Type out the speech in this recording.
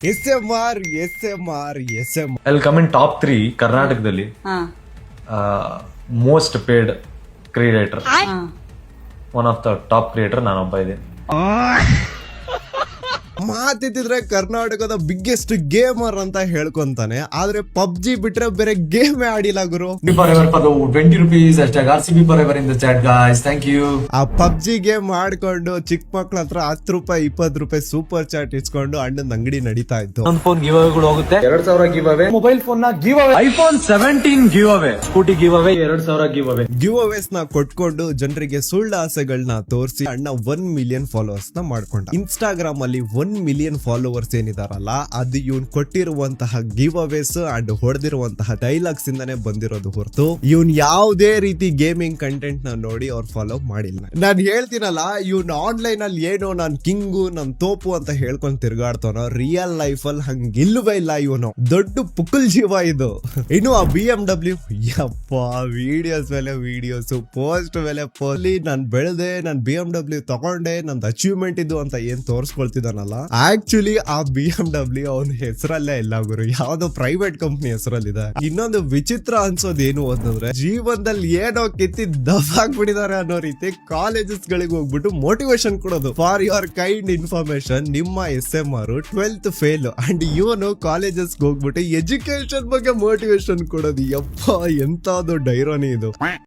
S M ಅಲ್ಲಿ come in top 3 ಕರ್ನಾಟಕದಲ್ಲಿ most paid creator. One of the top creator ನಾನೊಬ್ಬ ಇದ್ದೀನಿ. ಮಾತಿದ್ರೆ ಕರ್ನಾಟಕದ ಬಿಗ್ಗೆಸ್ಟ್ ಗೇಮರ್ ಅಂತ ಹೇಳ್ಕೊಂತಾನೆ, ಆದ್ರೆ ಪಬ್ಜಿ ಬಿಟ್ರೆ ಬೇರೆ game ಆಡಿಲ್ಲ Guru. ₹20 RCB forever in the chat guys, thank you. ಆ ಪಬ್ಜಿ ಗೇಮ್ ಆಡ್ಕೊಂಡು ಚಿಕ್ಕ ಮಕ್ಳ ಹತ್ರ ₹10 ₹20 ಸೂಪರ್ ಚಾಟ್ ಇಸ್ಕೊಂಡು ಅಣ್ಣನ ಅಂಗಡಿ ನಡೀತಾ ಇತ್ತು. ಒಂದು ಫೋನ್ ಗಿವ್ ಅವೇಗಳು ಹೋಗುತ್ತೆ, 2000 ಗಿವ್ ಅವೇ, ಮೊಬೈಲ್ ಫೋನ್ ನ give away, iPhone 17 give away, scooty give away, 2000 give away. Giveaways ನ ಕೊಟ್ಕೊಂಡು ಜನರಿಗೆ ಸುಳ್ಳು ಆಸೆಗಳನ್ನ ತೋರಿಸಿ ಅಣ್ಣ 1 ಮಿಲಿಯನ್ ಫಾಲೋವರ್ಸ್ ನ ಮಾಡ್ಕೊಂಡ. ಇನ್ಸ್ಟಾಗ್ರಾಮ್ ಅಲ್ಲಿ 1 ಮಿಲಿಯನ್ ಫಾಲೋವರ್ಸ್ ಏನಿದಾರಲ್ಲ, ಅದು ಇವನ್ ಕೊಟ್ಟಿರುವಂತಹ ಗಿವ್ ಅವೇಸ್ ಅಂಡ್ ಹೊಡೆದಿರುವಂತಹ ಡೈಲಾಗ್ಸ್ ಇಂದಾನೆ ಬಂದಿರೋದು ಹೊರತು ಇವನ್ ಯಾವುದೇ ರೀತಿ ಗೇಮಿಂಗ್ ಕಂಟೆಂಟ್ ನ ನೋಡಿ ಅವ್ರು ಫಾಲೋ ಮಾಡಿಲ್ಲ. ನಾನ್ ಹೇಳ್ತೀನಲ್ಲ, ಇವನ್ ಆನ್ಲೈನ್ ಅಲ್ಲಿ ಏನೋ ನಾನ್ ಕಿಂಗು ನನ್ ತೋಪು ಅಂತ ಹೇಳ್ಕೊಂಡ್ ತಿರ್ಗಾಡ್ತಾನೋ, ರಿಯಲ್ ಲೈಫ್ ಅಲ್ಲಿ ಹಂಗಿಲ್ವೇ ಇಲ್ಲ. ಇವನು ದೊಡ್ಡ ಪುಕ್ಕಲ್ ಜೀವ ಇದು. ಇನ್ನು ಆ BMW ಯಪ್ಪ, ವಿಡಿಯೋಸ್ ಮೇಲೆ ವಿಡಿಯೋಸ್, ಪೋಸ್ಟ್ ಮೇಲೆ ಪೋಲಿ, ನಾನ್ ಬೆಳೆದೆ, ನಾನ್ BMW ತಗೊಂಡೆ, ನಂದು ಅಚೀವ್ಮೆಂಟ್ ಇದು ಅಂತ ಏನ್ ತೋರ್ಸ್ಕೊಳ್ತಿದಾನಲ್ಲ, ಆಕ್ಚುಲಿ ಆ BMW ಅವನ ಹೆಸರಲ್ಲೇ ಇಲ್ಲ ಗುರು, ಯಾವ್ದೋ ಪ್ರೈವೇಟ್ ಕಂಪ್ನಿ ಹೆಸರಲ್ಲಿದೆ. ಇನ್ನೊಂದು ವಿಚಿತ್ರ ಅನ್ಸೋದು ಏನು ಅಂತಂದ್ರೆ, ಜೀವನದಲ್ಲಿ ಏನೋ ಕಿತ್ತಿ ದಬ್ಬಾಕ್ಬಿಟ್ಟಿದ್ದಾರೆ ಅನ್ನೋ ರೀತಿ ಕಾಲೇಜಸ್ ಗಳಿಗೆ ಹೋಗ್ಬಿಟ್ಟು ಮೋಟಿವೇಶನ್ ಕೊಡೋದು. ಫಾರ್ ಯುವರ್ ಕೈಂಡ್ ಇನ್ಫಾರ್ಮೇಶನ್, ನಿಮ್ಮ SMR 12th ಫೇಲ್ ಅಂಡ್ ಇವನು ಕಾಲೇಜಸ್ ಹೋಗ್ಬಿಟ್ಟು ಎಜುಕೇಶನ್ ಬಗ್ಗೆ ಮೋಟಿವೇಶನ್ ಕೊಡೋದು. ಯಪ್ಪ, ಎಂತಾದ್ರು ಡೈರೋನಿ ಇದು.